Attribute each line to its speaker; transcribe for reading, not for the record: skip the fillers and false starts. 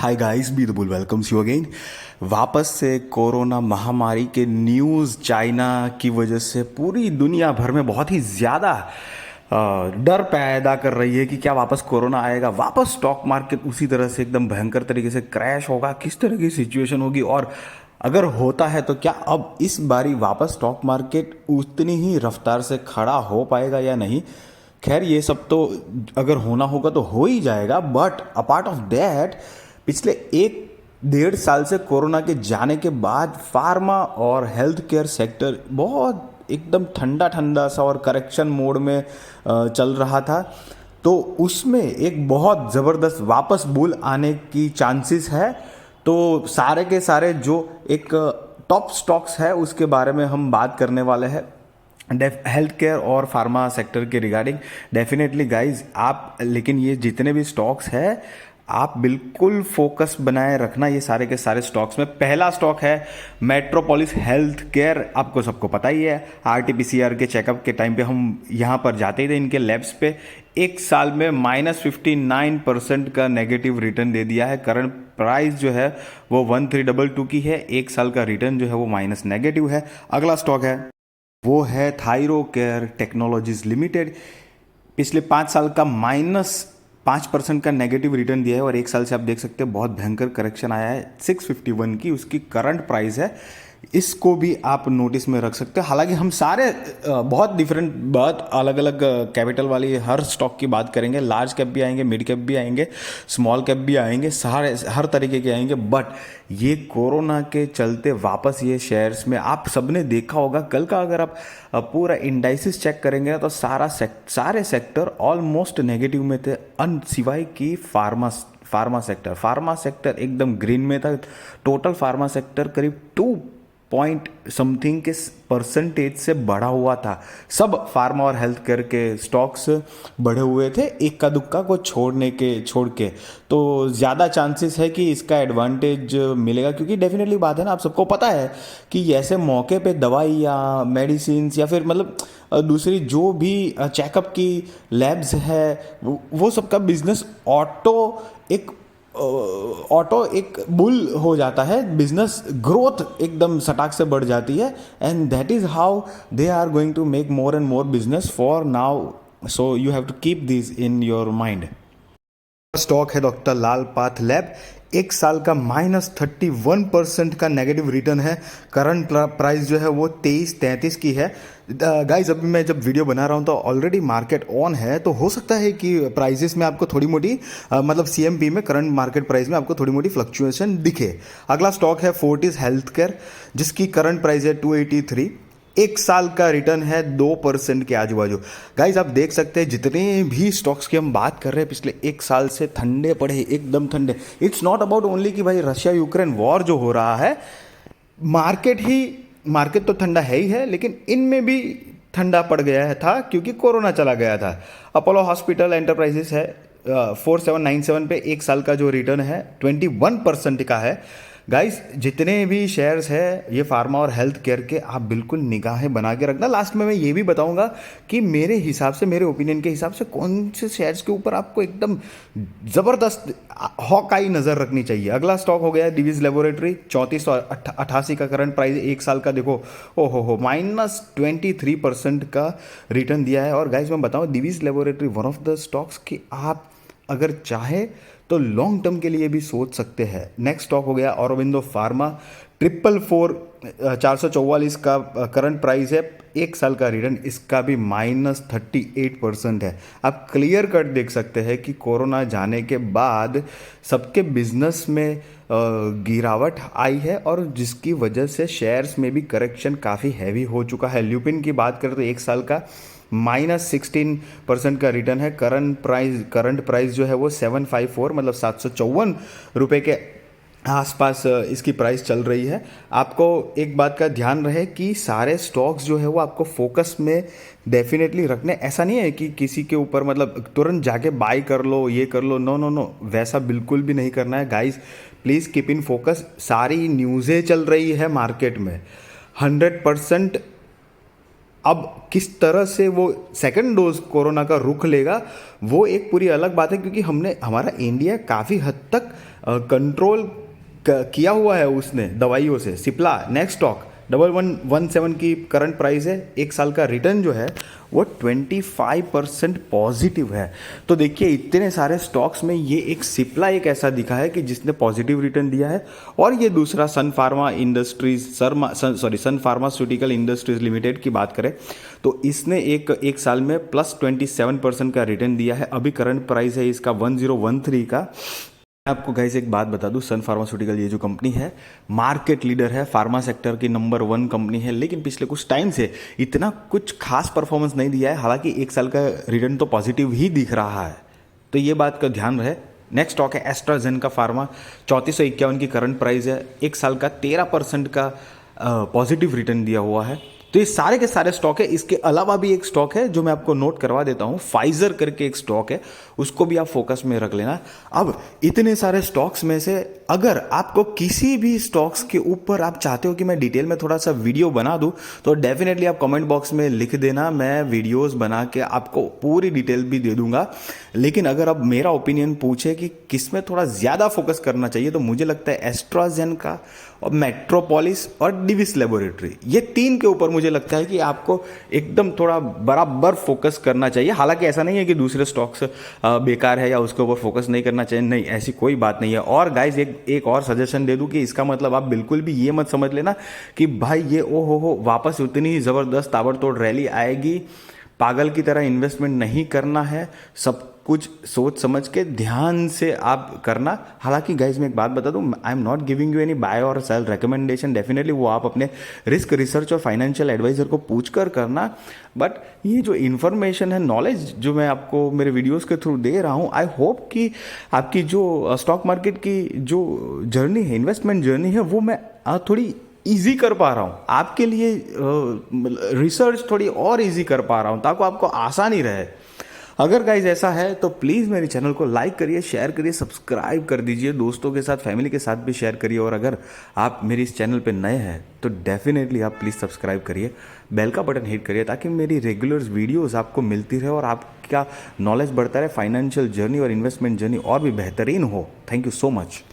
Speaker 1: Hi guys, be the bull welcomes you again. वापस से corona महामारी के न्यूज़ चाइना की वजह से पूरी दुनिया भर में बहुत ही ज़्यादा डर पैदा कर रही है कि क्या वापस कोरोना आएगा, वापस स्टॉक मार्केट उसी तरह से एकदम भयंकर तरीके से क्रैश होगा, किस तरह की सिचुएशन होगी, और अगर होता है तो क्या अब इस बारी वापस स्टॉक मार्केट उतनी ही रफ्तार से खड़ा हो पाएगा या नहीं। खैर ये सब तो अगर होना होगा तो हो ही जाएगा, बट अपार्ट ऑफ दैट पिछले एक डेढ़ साल से कोरोना के जाने के बाद फार्मा और हेल्थ केयर सेक्टर बहुत एकदम ठंडा ठंडा सा और करेक्शन मोड में चल रहा था। तो उसमें एक बहुत ज़बरदस्त वापस बुल आने की चांसेस है। तो सारे के सारे जो एक टॉप स्टॉक्स है उसके बारे में हम बात करने वाले हैं, हेल्थ केयर और फार्मा सेक्टर के रिगार्डिंग। डेफिनेटली गाइज आप, लेकिन ये जितने भी स्टॉक्स है आप बिल्कुल फोकस बनाए रखना ये सारे के सारे स्टॉक्स में। पहला स्टॉक है मेट्रोपोलिस हेल्थ केयर। आपको सबको पता ही है, आरटीपीसीआर के चेकअप के टाइम पे हम यहाँ पर जाते ही थे इनके लैब्स पे। एक साल में -59% का नेगेटिव रिटर्न दे दिया है। करंट प्राइस जो है वो 1322 की है। एक साल का रिटर्न जो है वो माइनस नेगेटिव है। अगला स्टॉक है वो है थायरो केयर टेक्नोलॉजीज लिमिटेड। पिछले 5 साल का -5% का नेगेटिव रिटर्न दिया है और एक साल से आप देख सकते हैं बहुत भयंकर करेक्शन आया है। 651 की उसकी करंट प्राइस है। इसको भी आप नोटिस में रख सकते हैं। हालांकि हम सारे बहुत डिफरेंट, बहुत अलग अलग कैपिटल वाली हर स्टॉक की बात करेंगे। लार्ज कैप भी आएंगे, मिड कैप भी आएंगे, स्मॉल कैप भी आएंगे, सारे हर तरीके के आएंगे। बट ये कोरोना के चलते वापस ये शेयर्स में आप सबने देखा होगा, कल का अगर आप पूरा इंडाइसिस चेक करेंगे ना तो सारे सेक्टर ऑलमोस्ट नेगेटिव में थे, सिवाय की फार्मा सेक्टर एकदम ग्रीन में था। टोटल फार्मा सेक्टर करीब 2 पॉइंट समथिंग के परसेंटेज से बढ़ा हुआ था। सब फार्मा और हेल्थ केयर के स्टॉक्स बढ़े हुए थे, इक्का दुक्का को छोड़ के। तो ज़्यादा चांसेस है कि इसका एडवांटेज मिलेगा, क्योंकि डेफिनेटली बात है ना, आप सबको पता है कि ऐसे मौके पे दवाई या मेडिसिन या फिर मतलब दूसरी जो भी चेकअप की लैब्स है वो सबका बिजनेस ऑटो एक बुल हो जाता है। बिजनेस ग्रोथ एकदम सटाक से बढ़ जाती है, and that is how they are going to make more and more business for now. So you have to keep this in your mind. Stock है डॉक्टर लाल पाथ लैब। एक साल का -31% का नेगेटिव रिटर्न है। करंट प्राइस जो है वो 2333 की है। गाइज अभी मैं जब वीडियो बना रहा हूँ तो ऑलरेडी मार्केट ऑन है, तो हो सकता है कि प्राइसेस में आपको थोड़ी मोटी मतलब सीएमपी में करंट मार्केट प्राइस में आपको थोड़ी मोटी फ्लक्चुएशन दिखे। अगला स्टॉक है फोर्टिस हेल्थ केयर, जिसकी करंट प्राइस है 283। एक साल का रिटर्न है 2% के आजू बाजू। गाइज आप देख सकते हैं जितने भी स्टॉक्स की हम बात कर रहे हैं पिछले एक साल से ठंडे पड़े, एकदम ठंडे। इट्स नॉट अबाउट ओनली कि भाई रशिया यूक्रेन वॉर जो हो रहा है, मार्केट तो ठंडा है ही है, लेकिन इनमें भी ठंडा पड़ गया है था क्योंकि कोरोना चला गया था। अपोलो हॉस्पिटल एंटरप्राइजेस है 4797 पे, एक साल का जो रिटर्न है 21% का है। गाइस जितने भी शेयर्स है ये फार्मा और हेल्थ केयर के, आप बिल्कुल निगाहें बना के रखना। लास्ट में मैं ये भी बताऊंगा कि मेरे हिसाब से, मेरे ओपिनियन के हिसाब से कौन से शेयर्स के ऊपर आपको एकदम ज़बरदस्त हॉक आई नज़र रखनी चाहिए। अगला स्टॉक हो गया है दिवीज लेबोरेटरी। 3488 का करंट प्राइस, एक साल का देखो हो -23% का रिटर्न दिया है। और गाइज मैं बताऊँ, Divi's laboratory one of the stocks कि आप अगर चाहे तो लॉन्ग टर्म के लिए भी सोच सकते हैं। नेक्स्ट स्टॉक हो गया औरोबिंदो फार्मा। 444 का करंट प्राइस है। एक साल का रिटर्न इसका भी -38% है। आप क्लियर कट देख सकते हैं कि कोरोना जाने के बाद सबके बिजनेस में गिरावट आई है, और जिसकी वजह से शेयर्स में भी करेक्शन काफ़ी हैवी हो चुका है। ल्यूपिन की बात करें तो एक साल का -16% का रिटर्न है। करंट प्राइस जो है वो 754 मतलब 754 रुपये के आसपास इसकी प्राइस चल रही है। आपको एक बात का ध्यान रहे कि सारे स्टॉक्स जो है वो आपको फोकस में डेफिनेटली रखने। ऐसा नहीं है कि किसी के ऊपर मतलब तुरंत जाके बाय कर लो, ये कर लो, नो, वैसा बिल्कुल भी नहीं करना है। Guys please keep in focus. सारी न्यूज़ें चल रही है मार्केट में, 100% अब किस तरह से वो सेकंड डोज कोरोना का रुख लेगा वो एक पूरी अलग बात है, क्योंकि हमने हमारा इंडिया काफ़ी हद तक कंट्रोल किया हुआ है उसने दवाइयों से। सिप्ला नेक्स्ट स्टॉक 1117 की करंट प्राइस है, एक साल का रिटर्न जो है वो 25% पॉजिटिव है। तो देखिए इतने सारे स्टॉक्स में ये एक सिप्ला एक ऐसा दिखा है कि जिसने पॉजिटिव रिटर्न दिया है, और ये दूसरा सन फार्मास्यूटिकल इंडस्ट्रीज लिमिटेड की बात करें तो इसने एक साल में +27% का रिटर्न दिया है। अभी करंट प्राइस है इसका 1013 का। मैं आपको गाइस एक बात बता दूं, सन फार्मास्यूटिकल ये जो कंपनी है मार्केट लीडर है, फार्मा सेक्टर की नंबर 1 कंपनी है, लेकिन पिछले कुछ टाइम से इतना कुछ खास परफॉर्मेंस नहीं दिया है। हालांकि एक साल का रिटर्न तो पॉजिटिव ही दिख रहा है, तो ये बात का ध्यान रहे। नेक्स्ट स्टॉक है एस्ट्राजेनेका फार्मा, 3451 की करंट प्राइस है, एक साल का 13% का पॉजिटिव रिटर्न दिया हुआ है। तो ये सारे के सारे स्टॉक है। इसके अलावा भी एक स्टॉक है जो मैं आपको नोट करवा देता हूँ, फाइजर करके एक स्टॉक है, उसको भी आप फोकस में रख लेना। अब इतने सारे स्टॉक्स में से अगर आपको किसी भी स्टॉक्स के ऊपर आप चाहते हो कि मैं डिटेल में थोड़ा सा वीडियो बना दूं, तो डेफिनेटली आप कमेंट बॉक्स में लिख देना, मैं वीडियोस बना के आपको पूरी डिटेल भी दे दूंगा। लेकिन अगर अब मेरा ओपिनियन पूछे कि किस में थोड़ा ज़्यादा फोकस करना चाहिए, तो मुझे लगता है एस्ट्राजेनेका और मेट्रोपोलिस और डिविस लेबोरेटरी, ये 3 के ऊपर मुझे लगता है कि आपको एकदम थोड़ा बराबर फोकस करना चाहिए। हालांकि ऐसा नहीं है कि दूसरे स्टॉक्स बेकार है या उसके ऊपर फोकस नहीं करना चाहिए, नहीं, ऐसी कोई बात नहीं है। और गाइज एक और सजेशन दे दूं कि इसका मतलब आप बिल्कुल भी ये मत समझ लेना कि भाई ये ओ हो वापस उतनी ही ज़बरदस्त ताबड़तोड़ रैली आएगी, पागल की तरह इन्वेस्टमेंट नहीं करना है, सब कुछ सोच समझ के ध्यान से आप करना। हालांकि गाइज मैं एक बात बता दूं, I am not giving you any buy और सेल रिकमेंडेशन, डेफिनेटली वो आप अपने रिस्क रिसर्च और फाइनेंशियल एडवाइजर को पूछ कर करना। बट ये जो इन्फॉर्मेशन है, नॉलेज जो मैं आपको मेरे वीडियोस के थ्रू दे रहा हूँ, आई होप कि आपकी जो स्टॉक मार्केट की जो जर्नी है, इन्वेस्टमेंट जर्नी है, वो मैं थोड़ी ईजी कर पा रहा हूँ आपके लिए, रिसर्च थोड़ी और ईजी कर पा रहा हूँ ताकि आपको आसानी रहे। अगर गाइज ऐसा है तो प्लीज़ मेरे चैनल को लाइक करिए, शेयर करिए, सब्सक्राइब कर दीजिए, दोस्तों के साथ, फैमिली के साथ भी शेयर करिए। और अगर आप मेरे इस चैनल पे नए हैं तो डेफिनेटली आप प्लीज़ सब्सक्राइब करिए, बेल का बटन हिट करिए, ताकि मेरी रेगुलर वीडियोस आपको मिलती रहे और आपका नॉलेज बढ़ता रहे, फाइनेंशियल जर्नी और इन्वेस्टमेंट जर्नी और भी बेहतरीन हो। Thank you so much.